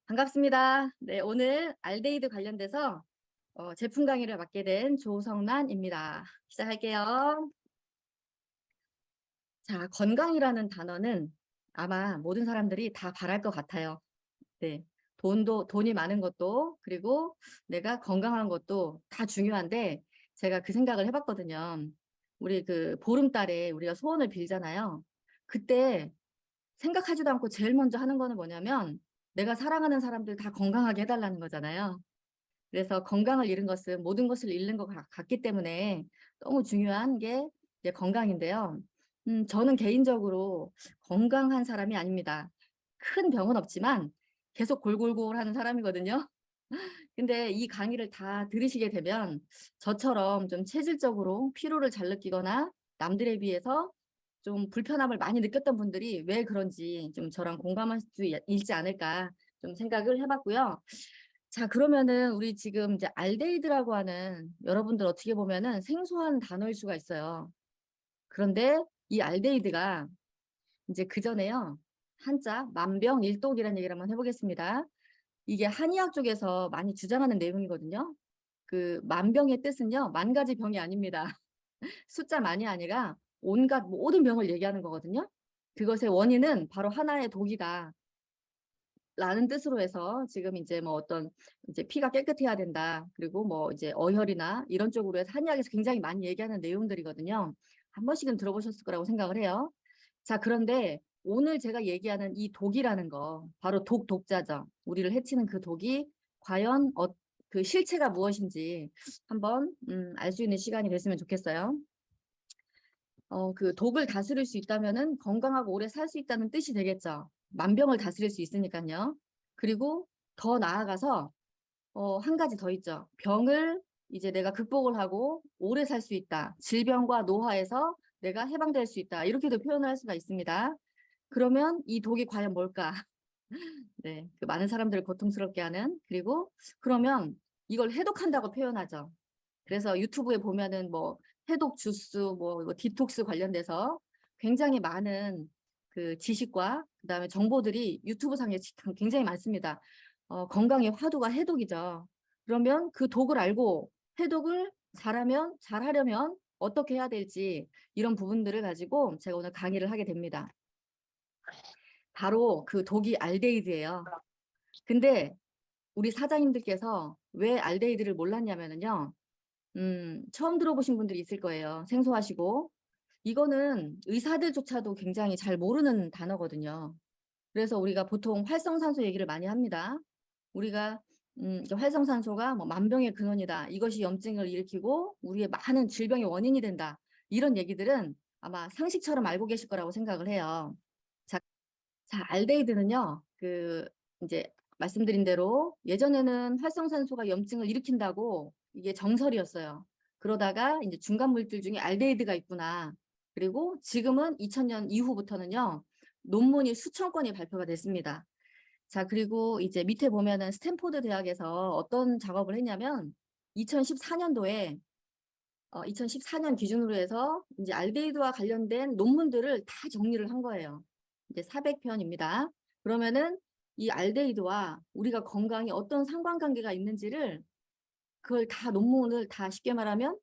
반갑습니다. 네, 오늘 알데히드 관련돼서 제품 강의를 맡게 된 조성란입니다. 시작할게요. 자, 건강이라는 단어는 아마 모든 사람들이 다 바랄 것 같아요. 네, 돈이 많은 것도, 그리고 내가 건강한 것도 다 중요한데, 제가 그 생각을 해봤거든요. 우리 그 보름달에 우리가 소원을 빌잖아요. 그때 생각하지도 않고 제일 먼저 하는 거는 뭐냐면, 내가 사랑하는 사람들 다 건강하게 해달라는 거잖아요. 그래서 건강을 잃은 것은 모든 것을 잃는 것 같기 때문에 너무 중요한 게 이제 건강인데요. 저는 개인적으로 건강한 사람이 아닙니다. 큰 병은 없지만 계속 골골골 하는 사람이거든요. 근데 이 강의를 다 들으시게 되면 저처럼 좀 체질적으로 피로를 잘 느끼거나 남들에 비해서 좀 불편함을 많이 느꼈던 분들이 왜 그런지 좀 저랑 공감할 수 있지 않을까 좀 생각을 해봤고요. 자, 그러면은 우리 지금 이제 알데히드라고 하는 여러분들 어떻게 보면은 생소한 단어일 수가 있어요. 그런데 이 알데히드가 이제 그전에요. 한자 만병일독이라는 얘기를 한번 해보겠습니다. 이게 한의학 쪽에서 많이 주장하는 내용이거든요. 그 만병의 뜻은요. 만 가지 병이 아닙니다. 숫자만이 아니라 온갖 모든 병을 얘기하는 거거든요. 그것의 원인은 바로 하나의 독이다. 라는 뜻으로 해서 지금 이제 뭐 어떤 이제 피가 깨끗해야 된다. 그리고 뭐 이제 어혈이나 이런 쪽으로 해서 한의학에서 굉장히 많이 얘기하는 내용들이거든요. 한 번씩은 들어보셨을 거라고 생각을 해요. 자, 그런데 오늘 제가 얘기하는 이 독이라는 거, 바로 독자죠. 우리를 해치는 그 독이 과연 그 실체가 무엇인지 한번 알 수 있는 시간이 됐으면 좋겠어요. 그 독을 다스릴 수 있다면은 건강하고 오래 살 수 있다는 뜻이 되겠죠. 만병을 다스릴 수 있으니까요. 그리고 더 나아가서 한 가지 더 있죠. 병을 이제 내가 극복을 하고 오래 살 수 있다. 질병과 노화에서 내가 해방될 수 있다. 이렇게도 표현을 할 수가 있습니다. 그러면 이 독이 과연 뭘까? 네, 그 많은 사람들을 고통스럽게 하는. 그리고 그러면 이걸 해독한다고 표현하죠. 그래서 유튜브에 보면은 뭐 해독 주스, 뭐 이거 디톡스 관련돼서 굉장히 많은 그 지식과 그다음에 정보들이 유튜브 상에 굉장히 많습니다. 건강의 화두가 해독이죠. 그러면 그 독을 알고 해독을 잘하려면 어떻게 해야 될지 이런 부분들을 가지고 제가 오늘 강의를 하게 됩니다. 바로 그 독이 알데히드예요. 근데 우리 사장님들께서 왜 알데히드를 몰랐냐면요. 처음 들어보신 분들이 있을 거예요. 생소하시고. 이거는 의사들조차도 굉장히 잘 모르는 단어거든요. 그래서 우리가 보통 활성산소 얘기를 많이 합니다. 우리가 이제 활성산소가 뭐 만병의 근원이다. 이것이 염증을 일으키고 우리의 많은 질병의 원인이 된다. 이런 얘기들은 아마 상식처럼 알고 계실 거라고 생각을 해요. 자, 알데히드는요. 그 이제 말씀드린 대로 예전에는 활성산소가 염증을 일으킨다고 이게 정설이었어요. 그러다가 이제 중간 물질 중에 알데히드가 있구나. 그리고 지금은 2000년 이후부터는요. 논문이 수천 건이 발표가 됐습니다. 자, 그리고 이제 밑에 보면은 스탠포드 대학에서 어떤 작업을 했냐면 2014년도에 2014년 기준으로 해서 이제 알데히드와 관련된 논문들을 다 정리를 한 거예요. 이제 400편입니다. 그러면은 이 알데히드와 우리가 건강에 어떤 상관관계가 있는지를 그걸 다 논문을 다 쉽게 말하면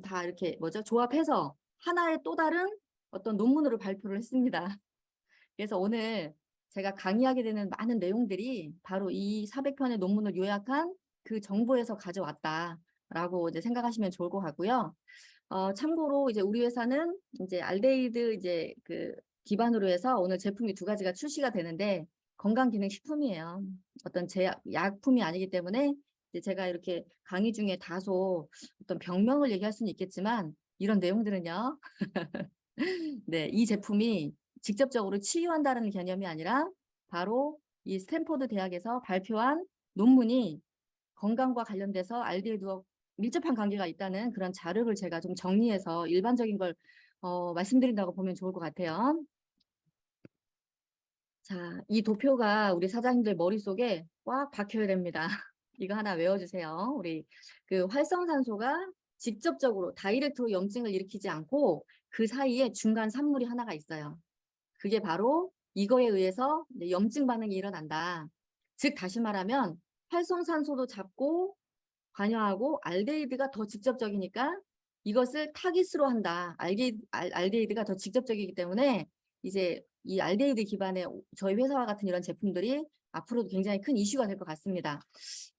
다 이렇게 뭐죠? 조합해서 하나의 또 다른 어떤 논문으로 발표를 했습니다. 그래서 오늘 제가 강의하게 되는 많은 내용들이 바로 이 400편의 논문을 요약한 그 정보에서 가져왔다라고 이제 생각하시면 좋을 것 같고요. 참고로 이제 우리 회사는 이제 알데히드 이제 그 기반으로 해서 오늘 제품이 두 가지가 출시가 되는데 건강기능식품이에요. 어떤 약품이 아니기 때문에 이제 제가 이렇게 강의 중에 다소 어떤 병명을 얘기할 수는 있겠지만 이런 내용들은요. 네, 이 제품이 직접적으로 치유한다는 개념이 아니라 바로 이 스탠포드 대학에서 발표한 논문이 건강과 관련돼서 알데히드와 밀접한 관계가 있다는 그런 자료를 제가 좀 정리해서 일반적인 걸 말씀드린다고 보면 좋을 것 같아요. 자, 이 도표가 우리 사장님들 머릿속에 꽉 박혀야 됩니다. 이거 하나 외워주세요. 우리 그 활성산소가 직접적으로 다이렉트로 염증을 일으키지 않고 그 사이에 중간 산물이 하나가 있어요. 그게 바로 이거에 의해서 염증 반응이 일어난다. 즉 다시 말하면 활성산소도 잡고 관여하고 알데히드가 더 직접적이니까 이것을 타깃으로 한다. 알데히드가 더 직접적이기 때문에 이제 이 알데히드 기반의 저희 회사와 같은 이런 제품들이 앞으로도 굉장히 큰 이슈가 될 것 같습니다.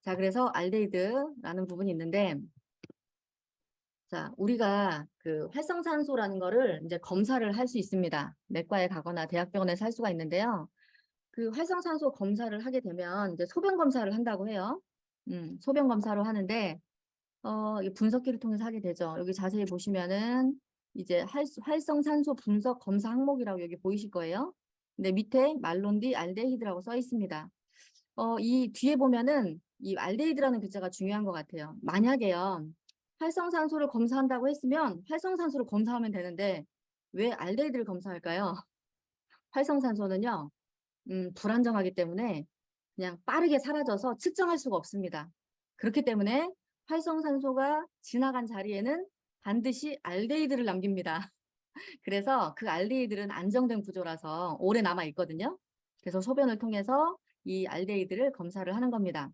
자, 그래서 알데히드라는 부분이 있는데, 자, 우리가 그 활성산소라는 거를 이제 검사를 할 수 있습니다. 내과에 가거나 대학병원에서 할 수가 있는데요. 그 활성산소 검사를 하게 되면 이제 소변 검사를 한다고 해요. 소변 검사로 하는데, 이 분석기를 통해서 하게 되죠. 여기 자세히 보시면은 이제 활성산소 분석 검사 항목이라고 여기 보이실 거예요. 근데 밑에 말론디 알데히드라고 써 있습니다. 이 뒤에 보면은 이 알데히드라는 글자가 중요한 것 같아요. 만약에요, 활성산소를 검사한다고 했으면 활성산소를 검사하면 되는데 왜 알데히드를 검사할까요? 활성산소는요, 불안정하기 때문에 그냥 빠르게 사라져서 측정할 수가 없습니다. 그렇기 때문에 활성산소가 지나간 자리에는 반드시 알데히드를 남깁니다. 그래서 그 알데히드는 안정된 구조라서 오래 남아 있거든요. 그래서 소변을 통해서 이 알데히드를 검사를 하는 겁니다.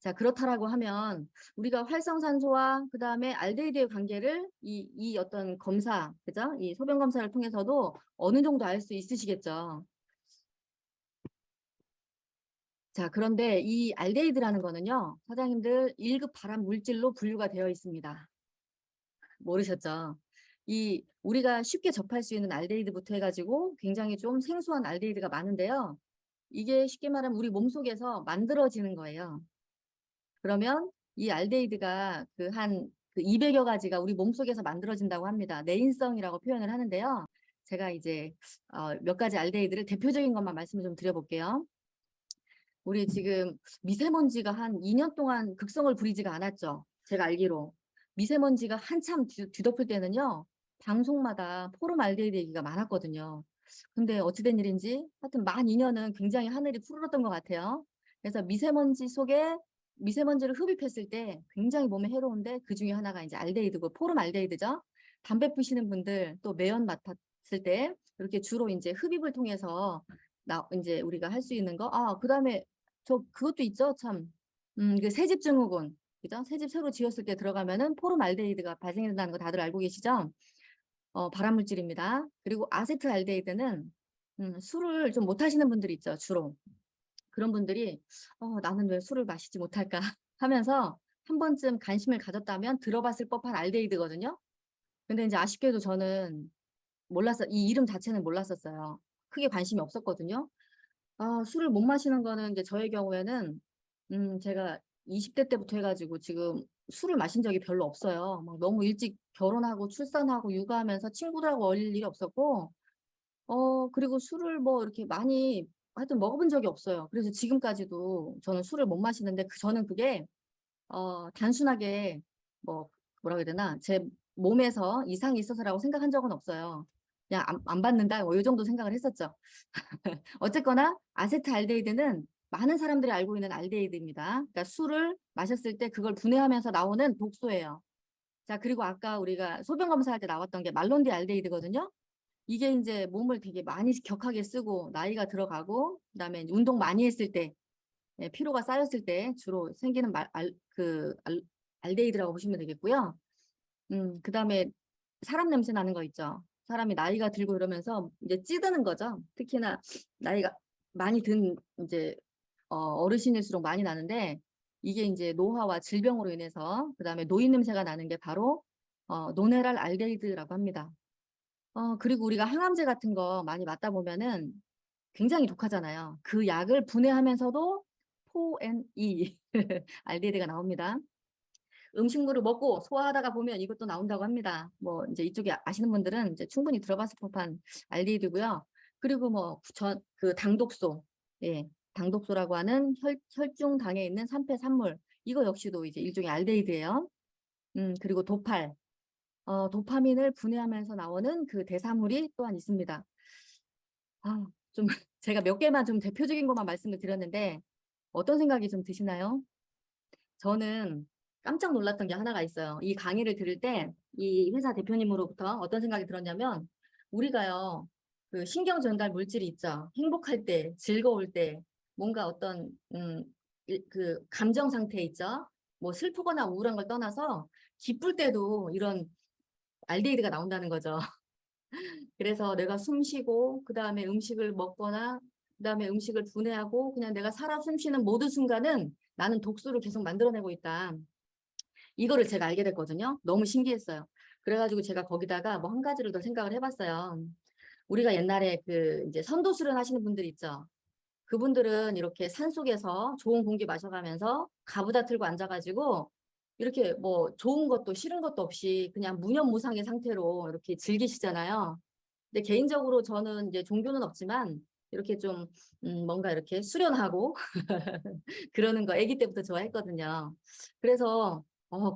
자, 그렇다라고 하면 우리가 활성산소와 그 다음에 알데히드의 관계를 이 어떤 검사, 그죠? 이 소변 검사를 통해서도 어느 정도 알 수 있으시겠죠. 자, 그런데 이 알데히드라는 거는요, 사장님들 1급 발암 물질로 분류가 되어 있습니다. 모르셨죠? 이 우리가 쉽게 접할 수 있는 알데히드부터 해가지고 굉장히 좀 생소한 알데히드가 많은데요. 이게 쉽게 말하면 우리 몸속에서 만들어지는 거예요. 그러면 이 알데히드가 그 200여 가지가 우리 몸속에서 만들어진다고 합니다. 내인성이라고 표현을 하는데요. 제가 이제 몇 가지 알데히드를 대표적인 것만 말씀을 좀 드려볼게요. 우리 지금 미세먼지가 한 2년 동안 극성을 부리지가 않았죠. 제가 알기로. 미세먼지가 한참 뒤덮을 때는요. 방송마다 포름알데히드 얘기가 많았거든요. 근데 어찌된 일인지 하여튼 만 2년은 굉장히 하늘이 푸르렀던 것 같아요. 그래서 미세먼지 속에 미세먼지를 흡입했을 때 굉장히 몸에 해로운데 그 중에 하나가 이제 알데히드고 포름알데히드죠. 담배 피시는 분들 또 매연 맡았을 때 이렇게 주로 이제 흡입을 통해서 이제 우리가 할 수 있는 거. 그다음에 그것도 있죠. 참. 그 새집 증후군. 그죠? 새집 새로 지었을 때 들어가면은 포름알데히드가 발생된다는 거 다들 알고 계시죠? 발암물질입니다. 그리고 아세트알데히드는 술을 좀 못 하시는 분들이 있죠. 주로. 그런 분들이 나는 왜 술을 마시지 못할까 하면서 한 번쯤 관심을 가졌다면 들어봤을 법한 알데히드거든요. 근데 이제 아쉽게도 저는 이 이름 자체는 몰랐었어요. 크게 관심이 없었거든요. 술을 못 마시는 거는 이제 저의 경우에는 제가 20대 때부터 해가지고 지금 술을 마신 적이 별로 없어요. 막 너무 일찍 결혼하고 출산하고 육아하면서 친구들하고 어울릴 일이 없었고, 그리고 술을 뭐 이렇게 많이 하여튼 먹어본 적이 없어요. 그래서 지금까지도 저는 술을 못 마시는데 저는 그게 단순하게 뭐 뭐라고 해야 되나 제 몸에서 이상이 있어서라고 생각한 적은 없어요. 그냥 안 받는다 이 정도 생각을 했었죠. 어쨌거나 아세트알데히드는 많은 사람들이 알고 있는 알데히드입니다. 그러니까 술을 마셨을 때 그걸 분해하면서 나오는 독소예요. 자, 그리고 아까 우리가 소변 검사할 때 나왔던 게 말론디 알데히드거든요. 이게 이제 몸을 되게 많이 격하게 쓰고 나이가 들어가고 그다음에 운동 많이 했을 때 피로가 쌓였을 때 주로 생기는 알데히드라고 보시면 되겠고요. 그다음에 사람 냄새 나는 거 있죠. 사람이 나이가 들고 이러면서 이제 찌드는 거죠. 특히나 나이가 많이 든 이제 어르신일수록 많이 나는데 이게 이제 노화와 질병으로 인해서 그다음에 노인 냄새가 나는 게 바로 노네랄 알데히드라고 합니다. 그리고 우리가 항암제 같은 거 많이 맞다 보면은 굉장히 독하잖아요. 그 약을 분해하면서도 포NE 알데히드가 나옵니다. 음식물을 먹고 소화하다가 보면 이것도 나온다고 합니다. 뭐 이제 이쪽에 아시는 분들은 이제 충분히 들어봤을 법한 알데히드고요. 그리고 뭐 그 당독소, 예, 당독소라고 하는 혈중당에 있는 산패산물 이거 역시도 이제 일종의 알데히드예요. 그리고 도파민을 분해하면서 나오는 그 대사물이 또한 있습니다. 좀 제가 몇 개만 좀 대표적인 것만 말씀을 드렸는데 어떤 생각이 좀 드시나요? 저는 깜짝 놀랐던 게 하나가 있어요. 이 강의를 들을 때 이 회사 대표님으로부터 어떤 생각이 들었냐면 우리가요, 그 신경 전달 물질이 있죠. 행복할 때, 즐거울 때, 뭔가 어떤 그 감정 상태 있죠. 뭐 슬프거나 우울한 걸 떠나서 기쁠 때도 이런 알데히드가 나온다는 거죠. 그래서 내가 숨 쉬고 그다음에 음식을 먹거나 그다음에 음식을 분해하고 그냥 내가 살아 숨쉬는 모든 순간은 나는 독소를 계속 만들어내고 있다. 이거를 제가 알게 됐거든요. 너무 신기했어요. 그래가지고 제가 거기다가 뭐 한 가지를 더 생각을 해봤어요. 우리가 옛날에 그 이제 선도수련 하시는 분들 있죠. 그분들은 이렇게 산속에서 좋은 공기 마셔가면서 가부다 틀고 앉아가지고 이렇게 뭐 좋은 것도 싫은 것도 없이 그냥 무념무상의 상태로 이렇게 즐기시잖아요. 근데 개인적으로 저는 이제 종교는 없지만 이렇게 좀 뭔가 이렇게 수련하고 그러는 거 아기 때부터 좋아했거든요. 그래서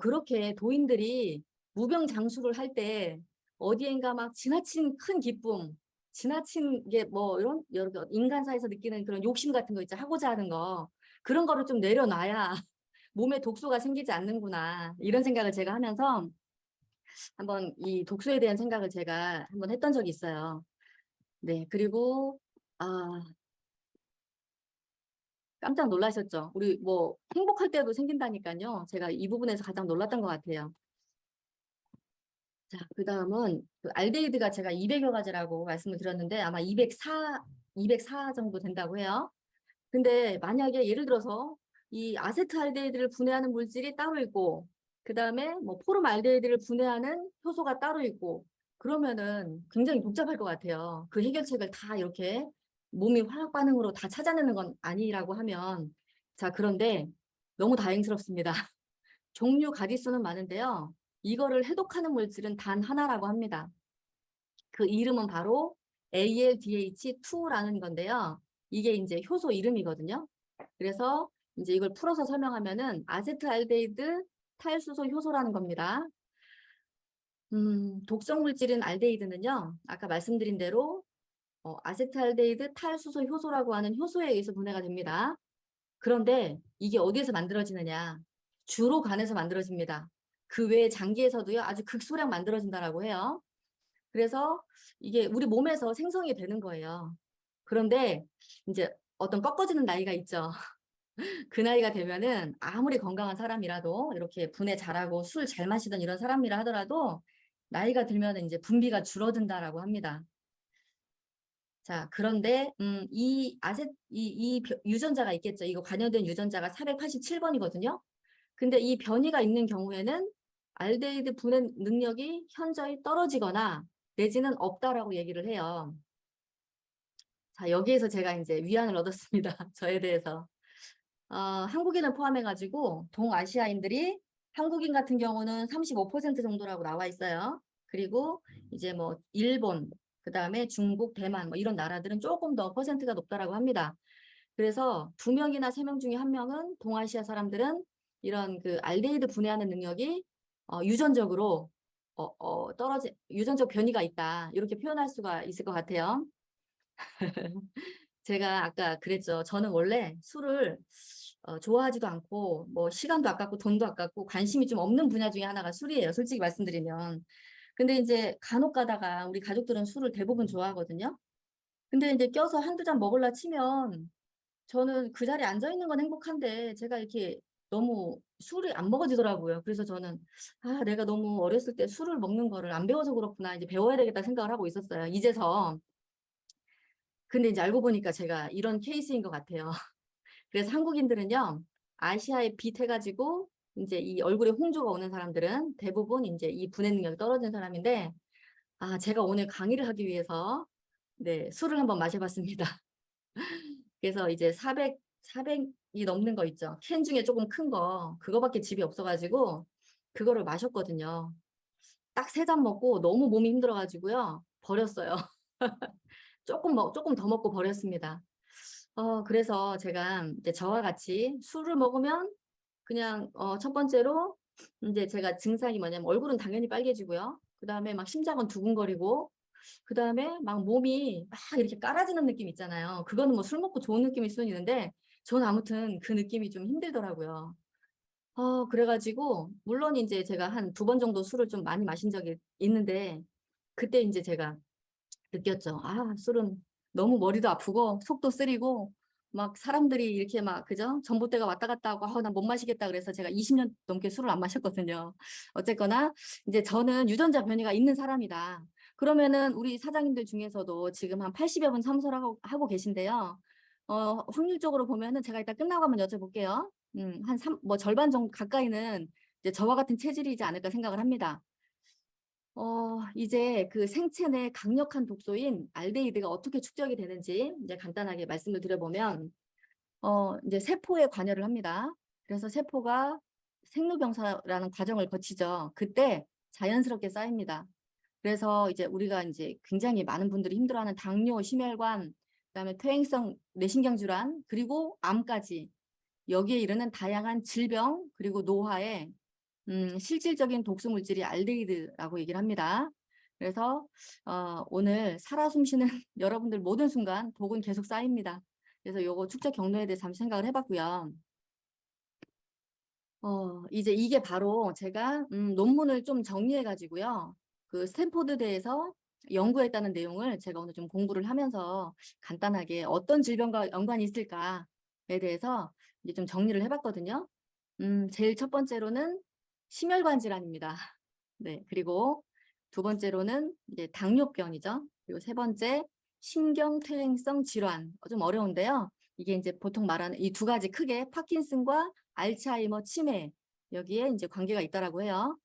그렇게 도인들이 무병장수를 할 때 어디엔가 막 지나친 큰 기쁨, 지나친 게 뭐 이런 여러 인간사에서 느끼는 그런 욕심 같은 거 있죠. 하고자 하는 거. 그런 거를 좀 내려놔야 몸에 독소가 생기지 않는구나. 이런 생각을 제가 하면서 한번 이 독소에 대한 생각을 제가 한번 했던 적이 있어요. 네. 그리고 아, 깜짝 놀라셨죠? 우리 뭐 행복할 때도 생긴다니까요. 제가 이 부분에서 가장 놀랐던 것 같아요. 자, 그 다음은 그 알데히드가 제가 200여 가지라고 말씀을 드렸는데 아마 204 정도 된다고 해요. 근데 만약에 예를 들어서 이 아세트알데히드를 분해하는 물질이 따로 있고 그 다음에 뭐 포름알데히드를 분해하는 효소가 따로 있고 그러면은 굉장히 복잡할 것 같아요. 그 해결책을 다 이렇게 몸이 화학 반응으로 다 찾아내는 건 아니라고 하면 자, 그런데 너무 다행스럽습니다. 종류 가지수는 많은데요. 이거를 해독하는 물질은 단 하나라고 합니다. 그 이름은 바로 ALDH2라는 건데요. 이게 이제 효소 이름이거든요. 그래서 이제 이걸 풀어서 설명하면은 아세트알데히드 탈수소 효소라는 겁니다. 독성 물질인 알데히드는요. 아까 말씀드린 대로 아세트알데히드 탈수소 효소라고 하는 효소에 의해서 분해가 됩니다. 그런데 이게 어디에서 만들어지느냐? 주로 간에서 만들어집니다. 그 외에 장기에서도요. 아주 극소량 만들어진다라고 해요. 그래서 이게 우리 몸에서 생성이 되는 거예요. 그런데 이제 어떤 꺾어지는 나이가 있죠. 그 나이가 되면은 아무리 건강한 사람이라도 이렇게 분해 잘하고 술 잘 마시던 이런 사람이라 하더라도 나이가 들면은 이제 분비가 줄어든다라고 합니다. 자, 그런데 유전자가 있겠죠. 이거 관여된 유전자가 487번이거든요. 근데 이 변이가 있는 경우에는 알데히드 분해 능력이 현저히 떨어지거나 내지는 없다라고 얘기를 해요. 자, 여기에서 제가 이제 위안을 얻었습니다. 저에 대해서. 한국인을 포함해가지고 동아시아인들이 한국인 같은 경우는 35% 정도라고 나와 있어요. 그리고 이제 뭐 일본, 그 다음에 중국, 대만 뭐 이런 나라들은 조금 더 퍼센트가 높다라고 합니다. 그래서 2명이나 3명 중에 1명은 동아시아 사람들은 이런 그 알데히드 분해하는 능력이 유전적으로 유전적 변이가 있다. 이렇게 표현할 수가 있을 것 같아요. 제가 아까 그랬죠. 저는 원래 술을 좋아하지도 않고 뭐 시간도 아깝고 돈도 아깝고 관심이 좀 없는 분야 중에 하나가 술이에요. 솔직히 말씀드리면. 근데 이제 간혹 가다가 우리 가족들은 술을 대부분 좋아하거든요. 근데 이제 껴서 한두 잔 먹을라 치면 저는 그 자리에 앉아 있는 건 행복한데 제가 이렇게 너무 술이 안 먹어지더라고요. 그래서 저는 내가 너무 어렸을 때 술을 먹는 거를 안 배워서 그렇구나. 이제 배워야 되겠다 생각을 하고 있었어요. 이제서. 근데 이제 알고 보니까 제가 이런 케이스인 것 같아요. 그래서 한국인들은요, 아시아에 빛해가지고, 이제 이 얼굴에 홍조가 오는 사람들은 대부분 이제 이 분해 능력이 떨어진 사람인데, 제가 오늘 강의를 하기 위해서, 네, 술을 한번 마셔봤습니다. 그래서 이제 400이 넘는 거 있죠. 캔 중에 조금 큰 거, 그거밖에 집이 없어가지고, 그거를 마셨거든요. 딱 3잔 먹고 너무 몸이 힘들어가지고요. 버렸어요. 조금 더 먹고 버렸습니다. 그래서 제가 이제 저와 같이 술을 먹으면 그냥 첫 번째로 이제 제가 증상이 뭐냐면 얼굴은 당연히 빨개지고요. 그 다음에 막 심장은 두근거리고 그 다음에 막 몸이 막 이렇게 깔아지는 느낌 있잖아요. 그거는 뭐 술 먹고 좋은 느낌일 수는 있는데 저는 아무튼 그 느낌이 좀 힘들더라고요. 그래가지고 물론 이제 제가 한 2번 정도 술을 좀 많이 마신 적이 있는데 그때 이제 제가 느꼈죠. 술은 너무 머리도 아프고 속도 쓰리고 막 사람들이 이렇게 막 그죠? 전봇대가 왔다 갔다 하고 난 못 마시겠다 그래서 제가 20년 넘게 술을 안 마셨거든요. 어쨌거나 이제 저는 유전자 변이가 있는 사람이다. 그러면은 우리 사장님들 중에서도 지금 한 80여 분 참석을 하고 계신데요. 확률적으로 보면은 제가 이따 끝나고 한번 여쭤볼게요. 뭐 절반 정도 가까이는 이제 저와 같은 체질이지 않을까 생각을 합니다. 이제 그 생체 내 강력한 독소인 알데히드가 어떻게 축적이 되는지 이제 간단하게 말씀을 드려보면, 이제 세포에 관여를 합니다. 그래서 세포가 생로병사라는 과정을 거치죠. 그때 자연스럽게 쌓입니다. 그래서 이제 우리가 이제 굉장히 많은 분들이 힘들어하는 당뇨, 심혈관, 그다음에 퇴행성 뇌신경 질환, 그리고 암까지 여기에 이르는 다양한 질병, 그리고 노화에 실질적인 독소 물질이 알데히드라고 얘기를 합니다. 그래서 오늘 살아 숨쉬는 여러분들 모든 순간 독은 계속 쌓입니다. 그래서 요거 축적 경로에 대해서 잠시 생각을 해봤고요. 이제 이게 바로 제가 논문을 좀 정리해가지고요. 그 스탠포드대에서 연구했다는 내용을 제가 오늘 좀 공부를 하면서 간단하게 어떤 질병과 연관이 있을까에 대해서 이제 좀 정리를 해봤거든요. 제일 첫 번째로는 심혈관 질환입니다. 네, 그리고 두 번째로는 이제 당뇨병이죠. 그리고 세 번째 신경퇴행성 질환. 좀 어려운데요. 이게 이제 보통 말하는 이 두 가지 크게 파킨슨과 알츠하이머 치매 여기에 이제 관계가 있다라고 해요.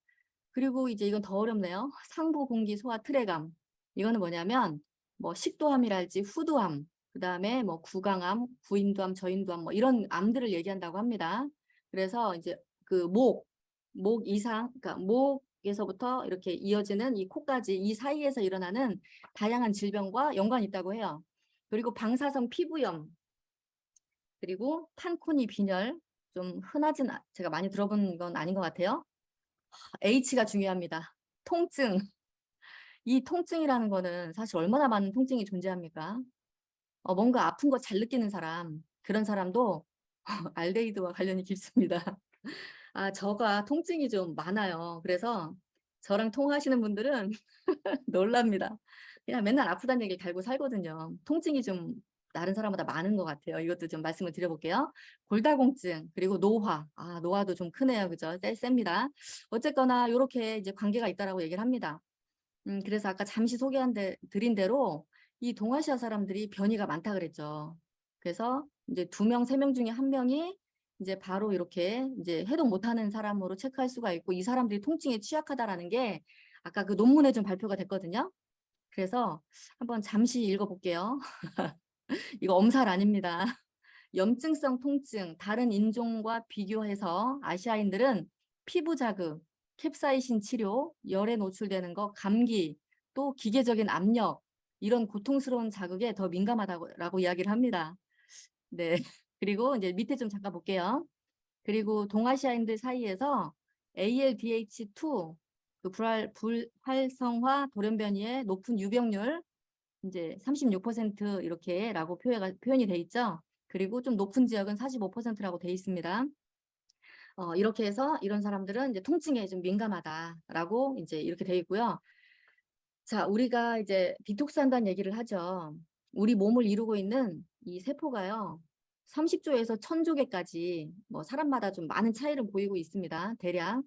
그리고 이제 이건 더 어렵네요. 상부 공기 소화 트래감. 이거는 뭐냐면 뭐 식도암이랄지 후두암, 그다음에 뭐 구강암, 구인두암, 저인두암 뭐 이런 암들을 얘기한다고 합니다. 그래서 이제 그 목 이상, 그러니까 목에서부터 이렇게 이어지는 이 코까지 이 사이에서 일어나는 다양한 질병과 연관이 있다고 해요. 그리고 방사성 피부염, 그리고 판코니 빈혈, 좀 흔하진 제가 많이 들어본 건 아닌 것 같아요. H가 중요합니다. 통증. 이 통증이라는 거는 사실 얼마나 많은 통증이 존재합니까? 뭔가 아픈 거 잘 느끼는 사람, 그런 사람도 알데히드와 관련이 깊습니다. 저가 통증이 좀 많아요. 그래서 저랑 통화하시는 분들은 놀랍니다. 그냥 맨날 아프다는 얘기를 달고 살거든요. 통증이 좀 다른 사람보다 많은 것 같아요. 이것도 좀 말씀을 드려볼게요. 골다공증, 그리고 노화. 노화도 좀 크네요. 그죠? 셉니다. 어쨌거나 이렇게 이제 관계가 있다라고 얘기를 합니다. 그래서 아까 잠시 드린 대로 이 동아시아 사람들이 변이가 많다 그랬죠. 그래서 이제 2명, 3명 중에 1명이 이제 바로 이렇게 이제 해독 못하는 사람으로 체크할 수가 있고 이 사람들이 통증에 취약하다라는 게 아까 그 논문에 좀 발표가 됐거든요. 그래서 한번 잠시 읽어볼게요. 이거 엄살 아닙니다. 염증성 통증, 다른 인종과 비교해서 아시아인들은 피부 자극, 캡사이신 치료, 열에 노출되는 거, 감기, 또 기계적인 압력, 이런 고통스러운 자극에 더 민감하다고 이야기를 합니다. 네. 그리고 이제 밑에 좀 잠깐 볼게요. 그리고 동아시아인들 사이에서 ALDH2, 그 불활성화 돌연변이의 높은 유병률, 이제 36% 이렇게라고 표현이 돼 있죠. 그리고 좀 높은 지역은 45%라고 돼 있습니다. 이렇게 해서 이런 사람들은 이제 통증에 좀 민감하다라고 이제 이렇게 돼 있고요. 자, 우리가 이제 디톡스 한다는 얘기를 하죠. 우리 몸을 이루고 있는 이 세포가요. 30조에서 1000조 개까지 뭐 사람마다 좀 많은 차이를 보이고 있습니다. 대략.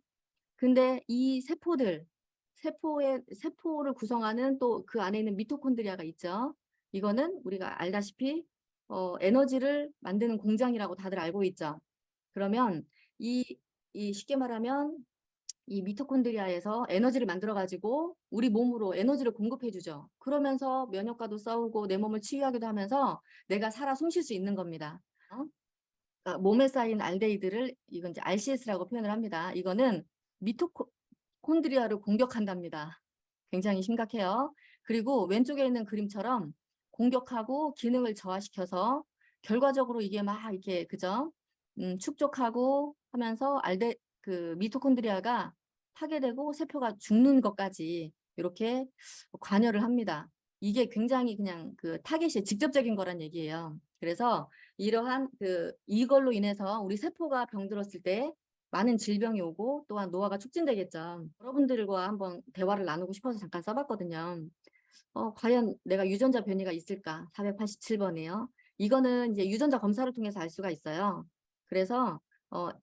근데 이 세포를 구성하는 또 그 안에 있는 미토콘드리아가 있죠. 이거는 우리가 알다시피 에너지를 만드는 공장이라고 다들 알고 있죠. 그러면 이 쉽게 말하면 이 미토콘드리아에서 에너지를 만들어 가지고 우리 몸으로 에너지를 공급해 주죠. 그러면서 면역과도 싸우고 내 몸을 치유하기도 하면서 내가 살아 숨쉴 수 있는 겁니다. 그러니까 몸에 쌓인 알데히드를 이건 이제 RCS라고 표현을 합니다. 이거는 미토콘드리아를 공격한답니다. 굉장히 심각해요. 그리고 왼쪽에 있는 그림처럼 공격하고 기능을 저하시켜서 결과적으로 이게 막 이렇게 그죠? 축적하고 하면서 그 미토콘드리아가 파괴되고 세포가 죽는 것까지 이렇게 관여를 합니다. 이게 굉장히 그냥 그 타겟이 직접적인 거란 얘기예요. 그래서 이걸로 인해서 우리 세포가 병들었을 때 많은 질병이 오고 또한 노화가 촉진되겠죠. 여러분들과 한번 대화를 나누고 싶어서 잠깐 써봤거든요. 과연 내가 유전자 변이가 있을까? 487번이에요. 이거는 이제 유전자 검사를 통해서 알 수가 있어요. 그래서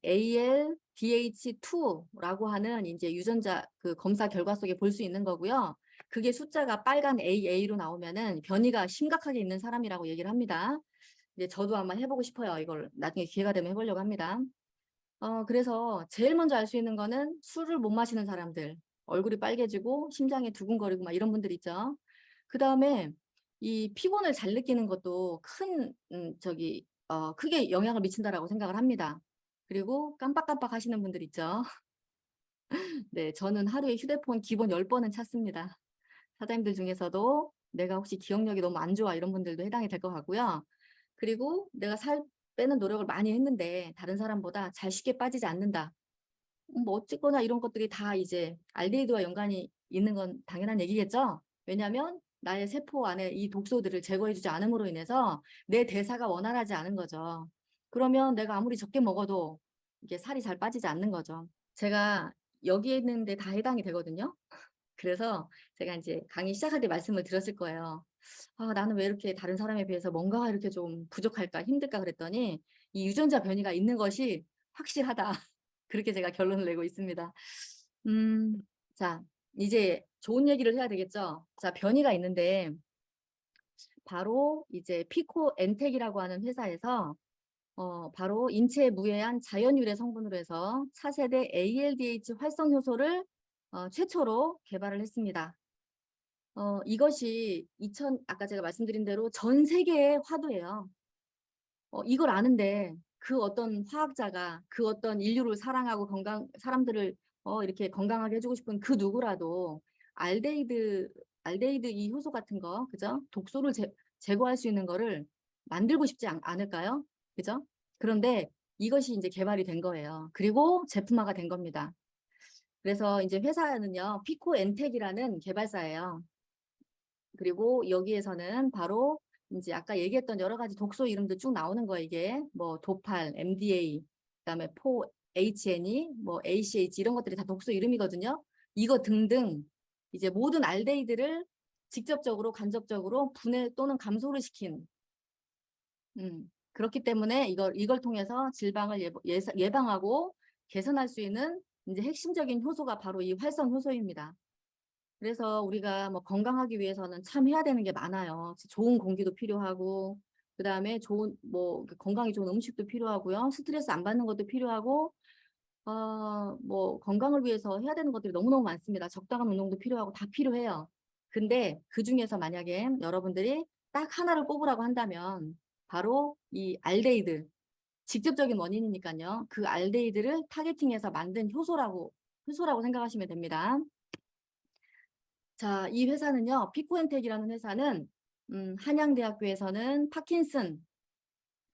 ALDH2라고 하는 이제 유전자 그 검사 결과 속에 볼 수 있는 거고요. 그게 숫자가 빨간 AA로 나오면은 변이가 심각하게 있는 사람이라고 얘기를 합니다. 이제 저도 한번 해보고 싶어요. 이걸 나중에 기회가 되면 해보려고 합니다. 그래서 제일 먼저 알 수 있는 거는 술을 못 마시는 사람들, 얼굴이 빨개지고 심장이 두근거리고 막 이런 분들 있죠. 그 다음에 이 피곤을 잘 느끼는 것도 큰 크게 영향을 미친다라고 생각을 합니다. 그리고 깜빡깜빡 하시는 분들 있죠. 네, 저는 하루에 휴대폰 기본 10번은 찾습니다. 사장님들 중에서도 내가 혹시 기억력이 너무 안 좋아 이런 분들도 해당이 될 것 같고요. 그리고 내가 살 빼는 노력을 많이 했는데 다른 사람보다 잘 쉽게 빠지지 않는다. 뭐 어쨌거나 이런 것들이 다 이제 알데히드와 연관이 있는 건 당연한 얘기겠죠. 왜냐하면 나의 세포 안에 이 독소들을 제거해주지 않음으로 인해서 내 대사가 원활하지 않은 거죠. 그러면 내가 아무리 적게 먹어도 이게 살이 잘 빠지지 않는 거죠. 제가 여기에 있는데 다 해당이 되거든요. 그래서 제가 이제 강의 시작할 때 말씀을 드렸을 거예요. 아, 나는 왜 이렇게 다른 사람에 비해서 뭔가가 이렇게 좀 부족할까, 힘들까 그랬더니 이 유전자 변이가 있는 것이 확실하다. 그렇게 제가 결론을 내고 있습니다. 음, 자, 이제 좋은 얘기를 해야 되겠죠? 자, 변이가 있는데 바로 이제 피코 엔텍이라고 하는 회사에서 바로 인체에 무해한 자연유래 성분으로 해서 차세대 ALDH 활성 효소를 최초로 개발을 했습니다. 이것이 아까 제가 말씀드린 대로 전 세계의 화두예요. 이걸 아는데 그 어떤 화학자가 그 어떤 인류를 사랑하고 사람들을 이렇게 건강하게 해주고 싶은 그 누구라도 알데히드, 알데히드 이 효소 같은 거, 그죠? 독소를 제거할 수 있는 거를 만들고 싶지 않을까요? 그죠? 그런데 이것이 이제 개발이 된 거예요. 그리고 제품화가 된 겁니다. 그래서 이제 회사는요, 피코엔텍이라는 개발사예요. 그리고 여기에서는 바로 이제 아까 얘기했던 여러 가지 독소 이름도 쭉 나오는 거예요. 이게 뭐 도팔, MDA, 그다음에 HNE, 뭐 ACH 이런 것들이 다 독소 이름이거든요. 이거 등등 이제 모든 알데히드를 직접적으로 간접적으로 분해 또는 감소를 시킨 그렇기 때문에 이걸 통해서 질병을 예방하고 개선할 수 있는 이제 핵심적인 효소가 바로 이 활성 효소입니다. 그래서 우리가 뭐 건강하기 위해서는 참 해야 되는 게 많아요. 좋은 공기도 필요하고, 그 다음에 건강이 좋은 음식도 필요하고요. 스트레스 안 받는 것도 필요하고, 뭐 건강을 위해서 해야 되는 것들이 너무너무 많습니다. 적당한 운동도 필요하고 다 필요해요. 근데 그 중에서 만약에 여러분들이 딱 하나를 꼽으라고 한다면 바로 이 알데히드, 직접적인 원인이니까요. 그 알데히드를 타겟팅해서 만든 효소라고 생각하시면 됩니다. 자, 이 회사는요, 피코엔텍이라는 회사는 한양대학교에서는 파킨슨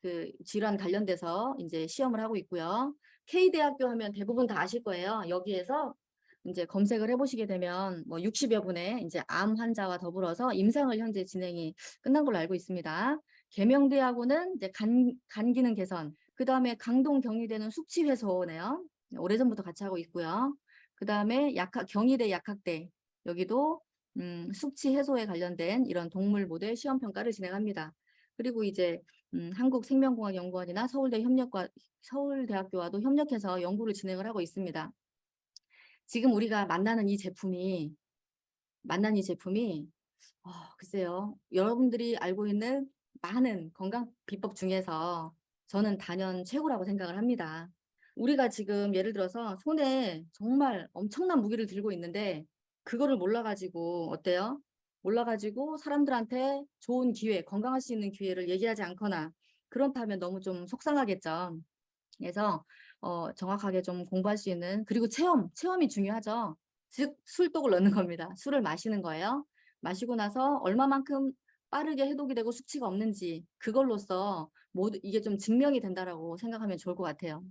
그 질환 관련돼서 이제 시험을 하고 있고요. K대학교 하면 대부분 다 아실 거예요. 여기에서 이제 검색을 해보시게 되면 뭐 60여 분의 이제 암 환자와 더불어서 임상을 현재 진행이 끝난 걸로 알고 있습니다. 계명대하고는 이제 간 기능 개선, 그 다음에 강동 경희대는 숙취 해소네요. 오래전부터 같이 하고 있고요. 그 다음에 경희대 약학대 여기도 숙취 해소에 관련된 이런 동물 모델 시험 평가를 진행합니다. 그리고 이제 한국생명공학연구원이나 서울대학교와도 협력해서 연구를 진행을 하고 있습니다. 지금 우리가 만난 이 제품이 글쎄요. 여러분들이 알고 있는 많은 건강 비법 중에서 저는 단연 최고라고 생각을 합니다. 우리가 지금 예를 들어서 손에 정말 엄청난 무기를 들고 있는데 그거를 몰라가지고 어때요? 몰라가지고 사람들한테 좋은 기회, 건강할 수 있는 기회를 얘기하지 않거나 그렇다면 너무 좀 속상하겠죠. 그래서 정확하게 좀 공부할 수 있는 그리고 체험이 중요하죠. 즉 술독을 넣는 겁니다. 술을 마시는 거예요. 마시고 나서 얼마만큼 빠르게 해독이 되고 숙취가 없는지 그걸로써 모두 이게 좀 증명이 된다라고 생각하면 좋을 것 같아요.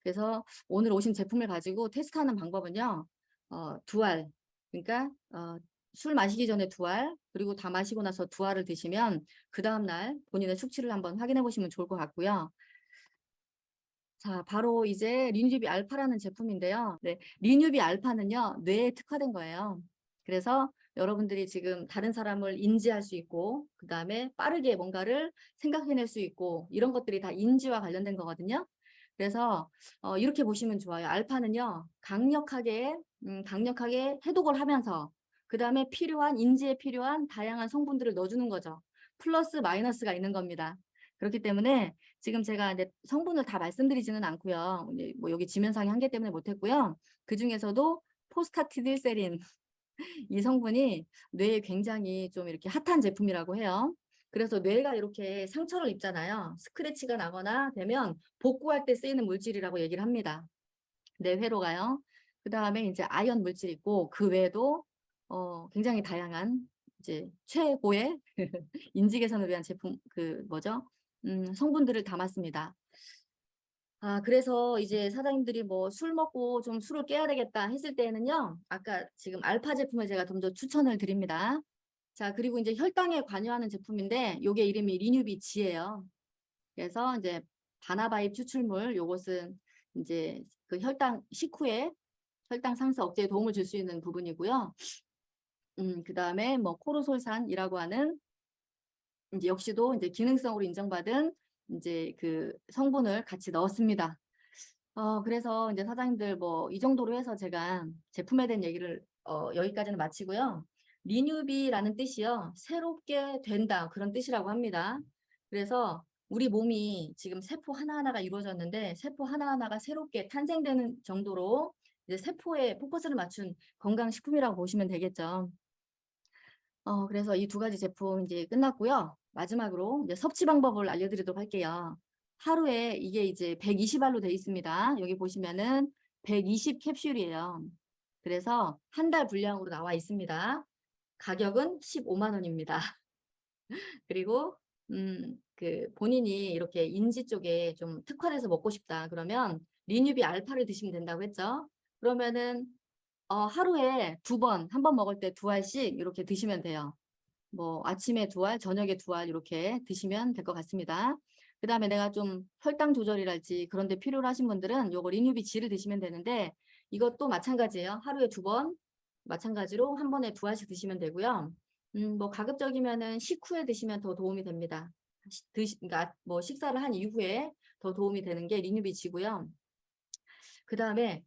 그래서 오늘 오신 제품을 가지고 테스트하는 방법은요. 두 알, 그러니까 술 마시기 전에 두 알, 그리고 다 마시고 나서 두 알을 드시면 그 다음날 본인의 숙취를 한번 확인해 보시면 좋을 것 같고요. 자, 바로 이제 리뉴비 알파라는 제품인데요. 네, 리뉴비 알파는요, 뇌에 특화된 거예요. 그래서 여러분들이 지금 다른 사람을 인지할 수 있고 그다음에 빠르게 뭔가를 생각해낼 수 있고 이런 것들이 다 인지와 관련된 거거든요. 그래서 이렇게 보시면 좋아요. 알파는요. 강력하게 해독을 하면서 그다음에 인지에 필요한 다양한 성분들을 넣어주는 거죠. 플러스 마이너스가 있는 겁니다. 그렇기 때문에 지금 제가 이제 성분을 다 말씀드리지는 않고요. 이제 뭐 여기 지면상의 한계 때문에 못했고요. 그중에서도 포스타티딜세린 이 성분이 뇌에 굉장히 좀 이렇게 핫한 제품이라고 해요. 그래서 뇌가 이렇게 상처를 입잖아요. 스크래치가 나거나 되면 복구할 때 쓰이는 물질이라고 얘기를 합니다. 뇌회로가요. 그 다음에 이제 아연 물질 있고 그 외에도 굉장히 다양한 이제 최고의 인지 개선을 위한 제품 성분들을 담았습니다. 그래서 이제 사장님들이 뭐 술 먹고 좀 술을 깨야 되겠다 했을 때에는요. 아까 지금 알파 제품을 제가 좀 더 추천을 드립니다. 자, 그리고 이제 혈당에 관여하는 제품인데 요게 이름이 리뉴비 G예요. 그래서 이제 바나바잎 추출물 요것은 이제 그 식후에 혈당 상승 억제에 도움을 줄 수 있는 부분이고요. 그다음에 뭐 코르솔산이라고 하는 이제 역시도 이제 기능성으로 인정받은 이제 그 성분을 같이 넣었습니다. 그래서 이제 사장님들 뭐 이 정도로 해서 제가 제품에 대한 얘기를 여기까지는 마치고요. 리뉴비라는 뜻이요. 새롭게 된다 그런 뜻이라고 합니다. 그래서 우리 몸이 지금 세포 하나하나가 이루어졌는데 세포 하나하나가 새롭게 탄생되는 정도로 이제 세포에 포커스를 맞춘 건강식품이라고 보시면 되겠죠. 그래서 이 두 가지 제품 이제 끝났고요. 마지막으로 이제 섭취 방법을 알려드리도록 할게요. 하루에 이게 이제 120알로 되어 있습니다. 여기 보시면은 120 캡슐이에요. 그래서 한 달 분량으로 나와 있습니다. 가격은 15만 원입니다. 그리고 그 본인이 이렇게 인지 쪽에 좀 특화돼서 먹고 싶다 그러면 리뉴비 알파를 드시면 된다고 했죠. 그러면은 하루에 한 번 먹을 때 2알씩 이렇게 드시면 돼요. 뭐 아침에 2알, 저녁에 2알 이렇게 드시면 될 것 같습니다. 그 다음에 내가 좀 혈당 조절이랄지 그런 데 필요로 하신 분들은 요거 리뉴비 G를 드시면 되는데 이것도 마찬가지예요. 하루에 2번 마찬가지로 한 번에 2알씩 드시면 되고요. 뭐 가급적이면은 식후에 드시면 더 도움이 됩니다. 그러니까 뭐 식사를 한 이후에 더 도움이 되는 게 리뉴비 G고요. 그 다음에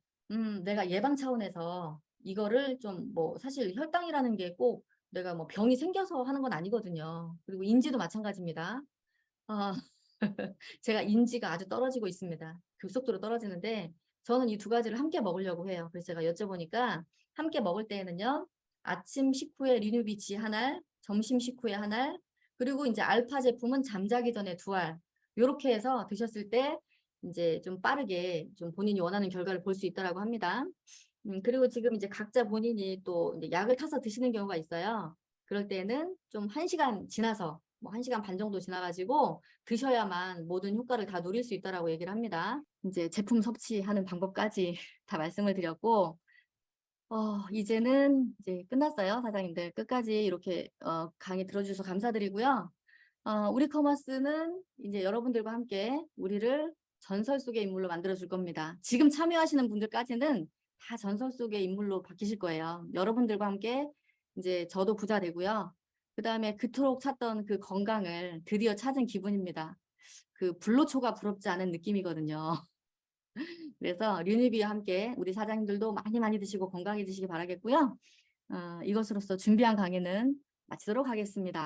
내가 예방 차원에서 이거를 좀 뭐 사실 혈당이라는 게 꼭 내가 뭐 병이 생겨서 하는 건 아니거든요. 그리고 인지도 마찬가지입니다. 아, 제가 인지가 아주 떨어지고 있습니다. 급속도로 떨어지는데 저는 이 두 가지를 함께 먹으려고 해요. 그래서 제가 여쭤보니까 함께 먹을 때에는요. 아침 식후에 리누비치 한 알, 점심 식후에 한 알, 그리고 이제 알파 제품은 잠자기 전에 2알. 요렇게 해서 드셨을 때 이제 좀 빠르게 좀 본인이 원하는 결과를 볼 수 있다라고 합니다. 그리고 지금 이제 각자 본인이 또 이제 약을 타서 드시는 경우가 있어요. 그럴 때는 좀 1시간 지나서 뭐 1시간 반 정도 지나가지고 드셔야만 모든 효과를 다 누릴 수 있다라고 얘기를 합니다. 이제 제품 섭취하는 방법까지 다 말씀을 드렸고, 이제는 이제 끝났어요. 사장님들 끝까지 이렇게 강의 들어주셔서 감사드리고요. 우리 커머스는 이제 여러분들과 함께 우리를 전설 속의 인물로 만들어 줄 겁니다. 지금 참여하시는 분들까지는 다 전설 속의 인물로 바뀌실 거예요. 여러분들과 함께 이제 저도 부자 되고요. 그 다음에 그토록 찾던 그 건강을 드디어 찾은 기분입니다. 그 불로초가 부럽지 않은 느낌이거든요. 그래서 류니비와 함께 우리 사장님들도 많이 많이 드시고 건강히 드시기 바라겠고요. 이것으로서 준비한 강의는 마치도록 하겠습니다.